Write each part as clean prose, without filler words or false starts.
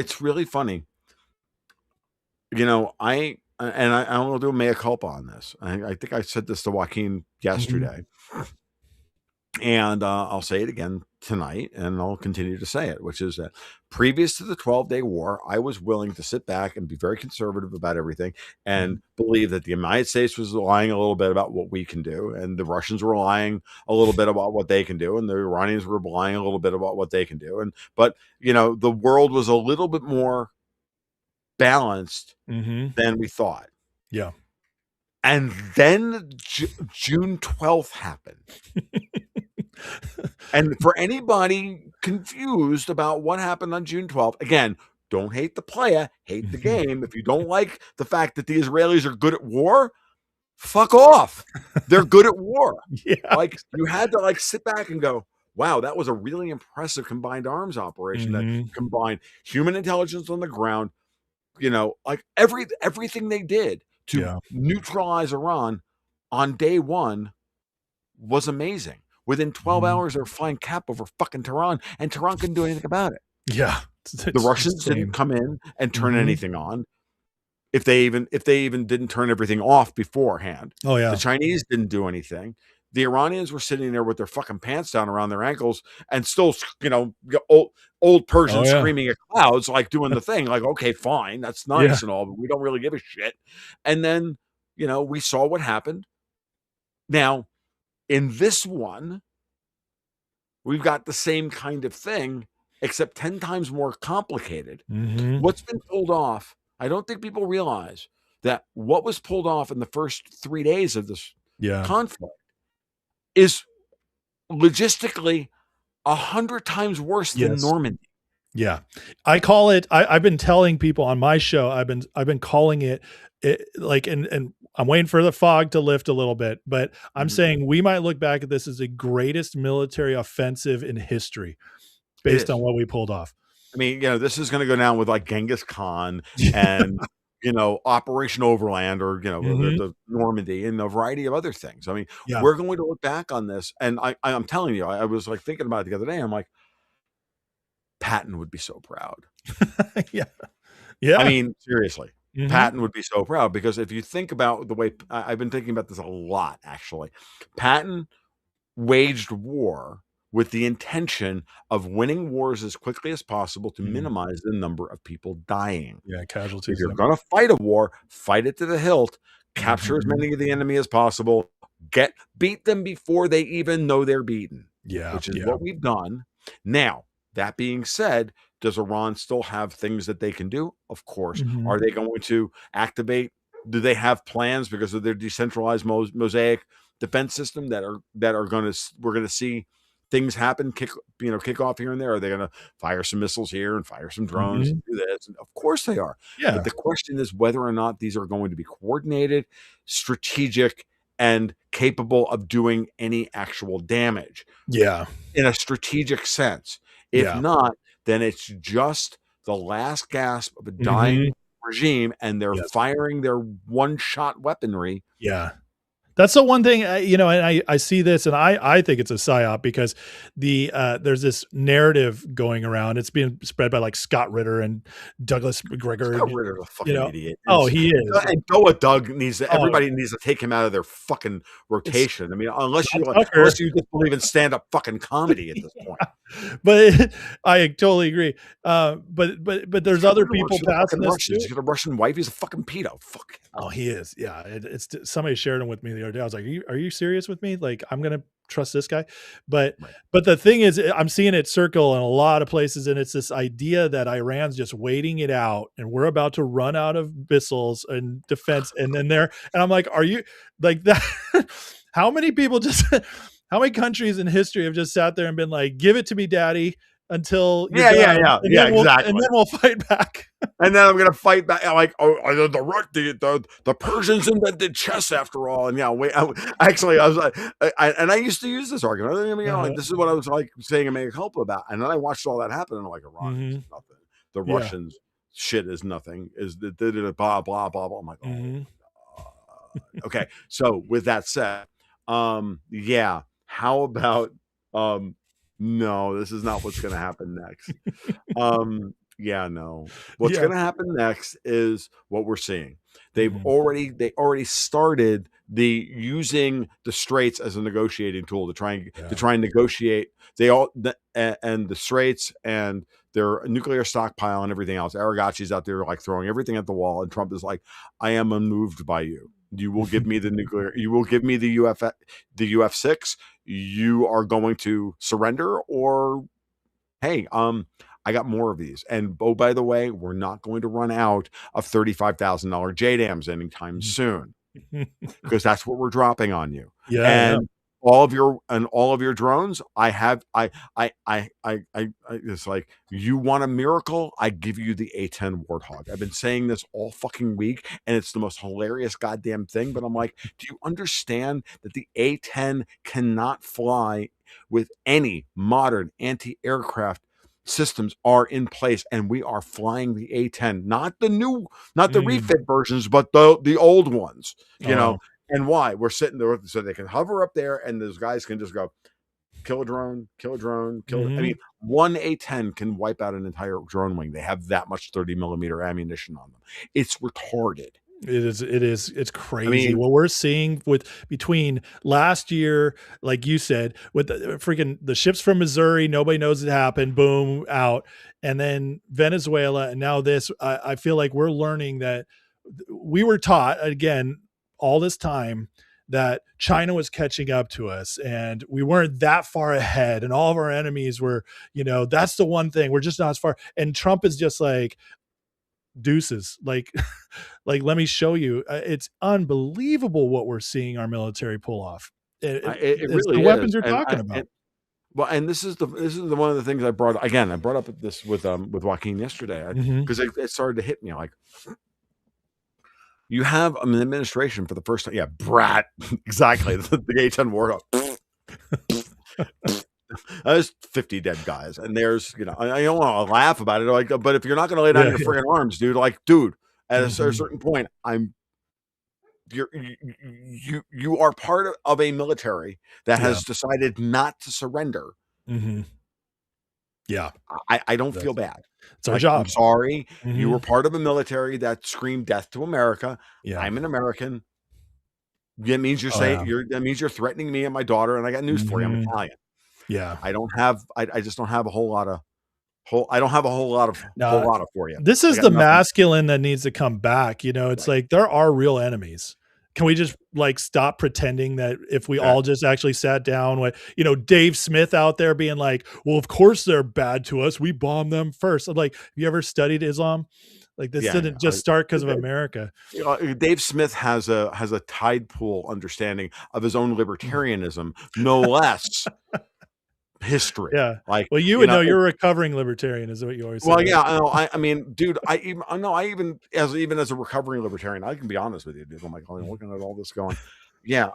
It's really funny. You know, I will do a mea culpa on this. I think I said this to Joaquin Mhm. yesterday, and I'll say it again tonight, and I'll continue to say it, which is that previous to the 12-day war, I was willing to sit back and be very conservative about everything and Mhm. believe that the United States was lying a little bit about what we can do, and the Russians were lying a little bit about what they can do, and the Iranians were lying a little bit about what they can do. And but the world was a little bit more balanced Mhm. than we thought. Yeah. And then June 12th happened. And for anybody confused about what happened on June 12th, again, don't hate the player, hate the Mhm. game. If you don't like the fact that the Israelis are good at war, fuck off. They're good at war. Yeah. Like you had to sit back and go, wow, that was a really impressive combined arms operation that Mhm. combined human intelligence on the ground, like everything they did to Yeah. neutralize Iran on day one was amazing. Within 12 Mhm. hours, they're flying cap over fucking Tehran, and Tehran couldn't do anything about it. Yeah. The It's Russians didn't insane. come in and turn Mhm. anything on. If they even didn't turn everything off beforehand. Oh, The yeah. Chinese didn't do anything. The Iranians were sitting there with their fucking pants down around their ankles and still, old Oh, Persians yeah. screaming at clouds, like doing the thing, like, okay, fine, that's Yeah. nice and all, but we don't really give a shit. And then, we saw what happened. Now, in this one, we've got the same kind of thing, except 10 times more complicated. Mhm. What's been pulled off, I don't think people realize that what was pulled off in the first 3 days of this Yeah. conflict is logistically 100 times worse than Yes. Normandy. Yeah. I call it I've been telling people on my show, I've been calling it like and I'm waiting for the fog to lift a little bit, but I'm Mhm. saying we might look back at this as the greatest military offensive in history It based on is. what we pulled off. I mean, this is going to go down with like Genghis Khan and Operation Overland, or Mhm. the Normandy, and a variety of other things. I mean, Yeah. we're going to look back on this, and I'm telling you, I was like thinking about it the other day. I'm like, Patton would be so proud. Yeah. I Yeah. mean, seriously, Mhm. Patton would be so proud, because if you think about the way I've been thinking about this a lot, actually, Patton waged war with the intention of winning wars as quickly as possible to Mm. minimize the number of people dying. Yeah, If casualties, you're yep. going to fight a war, fight it to the hilt, capture as Mhm. many of the enemy as possible, beat them before they even know they're beaten, Yeah, which is yeah. what we've done. Now, that being said, does Iran still have things that they can do? Of course. Mhm. Are they going to activate? Do they have plans because of their decentralized mosaic defense system that are going to we're going to see things happen, kick off here and there? Are they going to fire some missiles here and fire some drones Mhm. and do this? And of course they are. But Yeah. the question is whether or not these are going to be coordinated, strategic, and capable of doing any actual damage Yeah. in a strategic sense. If Yeah. not, then it's just the last gasp of a Mhm. dying regime, and they're Yes. firing their one-shot weaponry. Yeah. That's the one thing, and I see this and I think it's a psyop because there's this narrative going around. It's being spread by like Scott Ritter and Douglas McGregor, Scott and, Ritter's a you fucking know, idiot, oh, he is. And Noah Doug Oh, everybody needs to take him out of their fucking it's rotation. I mean, unless Scott you Tucker. just believe in stand-up fucking comedy at this point. But I totally agree. But there's Scott other Ritter works people for the passing fucking this Russians. too. He's got a Russian wife. He's a fucking pedo. Fuck him. Oh, he is. Yeah, it's somebody shared him with me the other day. I was like, "Are you serious with me? Like, I'm gonna trust this guy?" But Right. but the thing is, I'm seeing it circle in a lot of places, and it's this idea that Iran's just waiting it out, and we're about to run out of missiles and defense, and then and I'm like, "Are you like that?" How many people just? How many countries in history have just sat there and been like, "Give it to me, daddy," until you're Yeah, yeah, done, yeah, and yeah, then exactly. we'll fight back. And then I'm gonna fight back. Like, oh, the Persians invented chess after all. And yeah, wait, actually, I was like, and I used to use this argument. I mean, Uh-huh. like, this is what I was like saying a mea culpa about. And then I watched all that happen, and I'm like, Iran is Mhm. nothing. The Yeah. Russians shit is nothing. Is the blah blah blah blah. I'm like, oh Mhm. my god. Okay, so with that said, yeah. How about no? This is not what's gonna happen next. Yeah, no. What's Yeah. gonna happen next is what we're seeing. Mhm. They already started the using the straits as a negotiating tool to Yeah. try and negotiate. And the straits and their nuclear stockpile and everything else. Aragachi's out there like throwing everything at the wall, and Trump is like, "I am unmoved by you. You will give me the nuclear. You will give me the UF6. You are going to surrender, or hey, I got more of these. And oh, by the way, we're not going to run out of $35,000 JDAMs anytime Mhm. soon because that's what we're dropping on you. Yeah, yeah. And all of your drones, it's like you want a miracle, I give you the A10 Warthog. I've been saying this all fucking week, and it's the most hilarious goddamn thing. But I'm like, do you understand that the A10 cannot fly with any modern anti-aircraft systems are in place, and we are flying the A10, not the Mm. refit versions, but the old ones, Oh, wow. and why we're sitting there so they can hover up there, and those guys can just go kill a drone, kill. I mean, Mhm. one A10 can wipe out an entire drone wing. They have that much 30 millimeter ammunition on them. It's retarded. It's I crazy mean, what we're seeing with between last year, like you said, with the freaking the ships from Missouri, nobody knows it happened, boom, out. And then Venezuela, and now this. I feel like we're learning that we were taught again all this time that China was catching up to us and we weren't that far ahead, and all of our enemies were, that's the one thing. We're just not as far. And Trump is just like deuces. Like like, let me show you. It's unbelievable what we're seeing our military pull off. it It's the really weapons is, you're talking about. well, and this is the one of the things I brought again. I brought up this with Joaquin yesterday Mhm. because it started to hit me like you have an administration for the first time. Yeah, brat, exactly. The A10 war. There's 50 dead guys, and there's I don't want to laugh about it, like, but if you're not going to lay down Yeah, your yeah. friggin' arms, dude, like, dude, at a Mhm. certain point, you are part of a military that Yeah. has decided not to surrender. Mhm. Yeah. I don't feel That's bad. it's our Like, I'm job. sorry, you were Mhm. part of a military that screamed death to America. Yeah. I'm an American. That means Oh, yeah. that means you're threatening me and my daughter. And I got news for you. I'm Mhm. Italian. Yeah. I just don't have a whole lot of I don't have a whole Now, lot of for you. this I is got the nothing. masculine that needs to come back. It's Right. like there are real enemies. Can we just like stop pretending that if we That all just actually sat down with, Dave Smith out there being like, well, of course they're bad to us. We bombed them first. I'm like, have you ever studied Islam? Like this yeah, yeah. didn't just start because of America. Dave Smith has a tide pool understanding of his own Mm. libertarianism, no less history. Yeah. Like, Well, you you would know, know you're a recovering libertarian is what you always say, well, right? yeah, I know. I mean, dude, I know. Even as a recovering libertarian, I can be honest with you, dude. I'm like, oh, Mhm. looking at all this, going, yeah.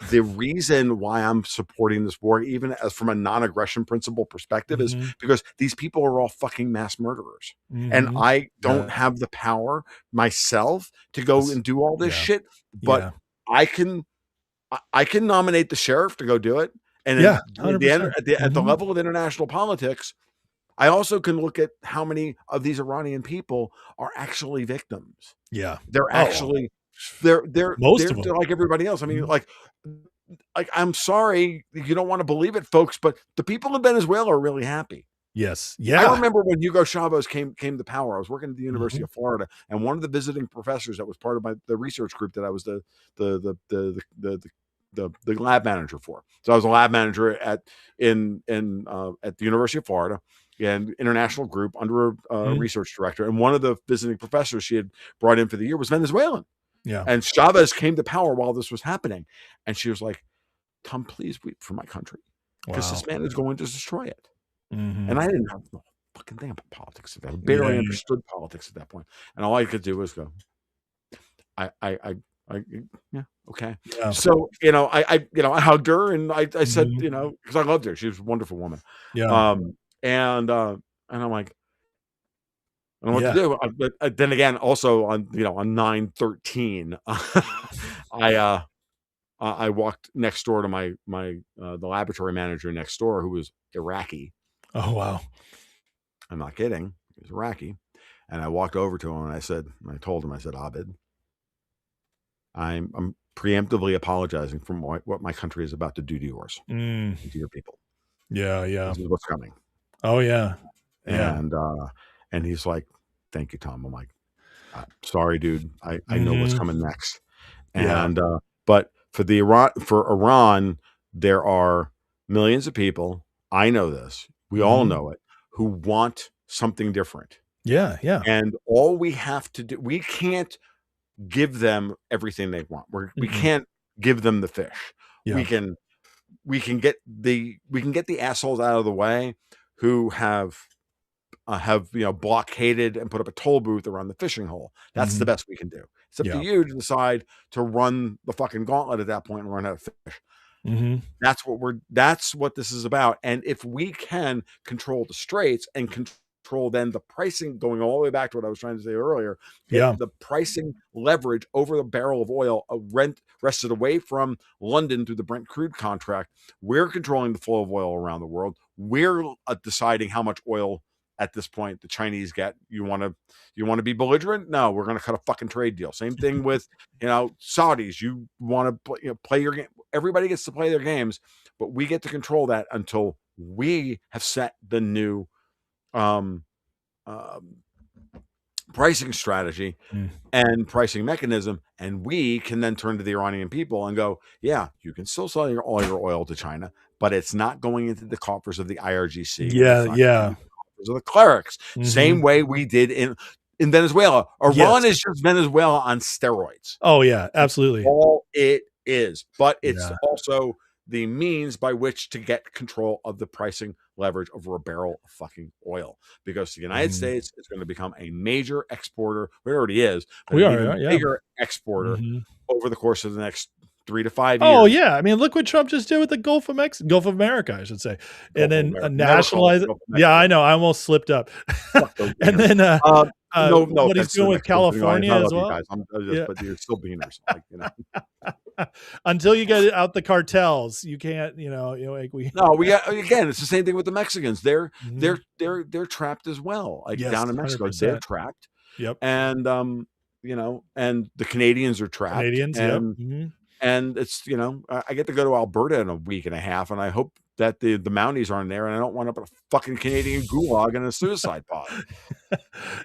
The reason why I'm supporting this war, even as from a non-aggression principle perspective, is Mhm. because these people are all fucking mass murderers, and Mhm. I don't Yeah. have the power myself to go That's and do all this yeah. shit. But Yeah. I can I can nominate the sheriff to go do it, and Yeah. then $100%. at the Mhm. level of international politics, I also can look at how many of these Iranian people are actually victims. Yeah. They're Oh, well, actually most of them. they're like everybody else. I mean, Mhm. like I'm sorry you don't want to believe it, folks, but the people in Venezuela are really happy. Yes. I Yeah. remember when Hugo Chavez came to power. I was working at the University Mhm. of Florida, and one of the visiting professors that was part of the research group that I was the lab manager for. So I was a lab manager at the University of Florida, and international group under a Mhm. research director. And one of the visiting professors she had brought in for the year was Venezuelan. Yeah. And Chavez came to power while this was happening, and she was like, "Tom, please weep for my country, because Wow. this man is going to destroy it." And Mhm. I didn't have no fucking thing about politics at that. I Yeah. barely understood politics at that point, and all I could do was go, I, I, I, I yeah, okay. Yeah. So I hugged her and I said, Mhm. because I loved her. She was a wonderful woman. Yeah. Um, and I'm like, I don't know what to Yeah. do. But then again, also on 9/13, I walked next door to the laboratory manager next door who was Iraqi. Oh, wow. I'm not kidding. He's Iraqi. And I walked over to him and I told him, I said, Abid, I'm preemptively apologizing for what my country is about to do to yours Mm. and to your people. Yeah, yeah. This is what's coming. Oh, yeah. Yeah. And he's like, thank you, Tom. I'm like, sorry, dude. I know what's Mhm. coming next. Yeah. And but for Iran, there are millions of people. I know this. We all Mhm. know it, who want something different. Yeah, yeah. And all we have to do, we can't give them everything they want. We Mm-mm. can't give them the fish. Yeah. We can we can get the assholes out of the way who have blockaded and put up a toll booth around the fishing hole. That's the Mhm. best we can do. It's up to Yeah. you to decide to run the fucking gauntlet at that point and run out of fish. Mhm. That's what this is about. And if we can control the straits and control then the pricing, going all the way back to what I was trying to say earlier, get Yeah. the pricing leverage over the barrel of oil rested away from London through the Brent crude contract. We're controlling the flow of oil around the world. We're deciding how much oil at this point the Chinese get. You want to be belligerent? No, we're going to cut a fucking trade deal. Same thing with Saudis. You want to play your game. Everybody gets to play their games, but we get to control that until we have set the new um, um, pricing strategy Mm. and pricing mechanism, and we can then turn to the Iranian people and go, yeah, you can still sell all your oil to China, but it's not going into the coffers of the IRGC, and Yeah, it's not going yeah. into the coffers of the clerics. Same Mhm. way we did in Venezuela. Iran Yes. is just Venezuela on steroids. Oh, yeah, It's absolutely. all it is, but it's Yeah. also the means by which to get control of the pricing leverage over a barrel of fucking oil, because the United Mhm. States is going to become a major exporter. It already is, but We an are, even yeah. bigger exporter Mhm. over the course of the next 3 to 5 Oh, years. yeah. I mean, look what Trump just did with the Gulf of America, I should say, and Gulf of then, America. Never call it nationalize the it. Gulf of Yeah, I Mexico. know, I almost slipped up. Fuck those And beaners. then, No what he's offense to doing the with Mexicans in the audience. I California as love you well. guys. I'm just, Yeah. but you're still beaners. Until you get out the cartels, you can't, like we No, we got again. It's the same thing with the Mexicans. They're they're Mhm. they're trapped as well. Like Yes, down in Mexico, they're 100%. trapped, Yep. and and the Canadians are trapped, Canadians, yep. and Mhm. it's I get to go to Alberta in a week and a half, and I hope that the Mounties aren't there, and I don't want to put a fucking Canadian gulag in a suicide pod.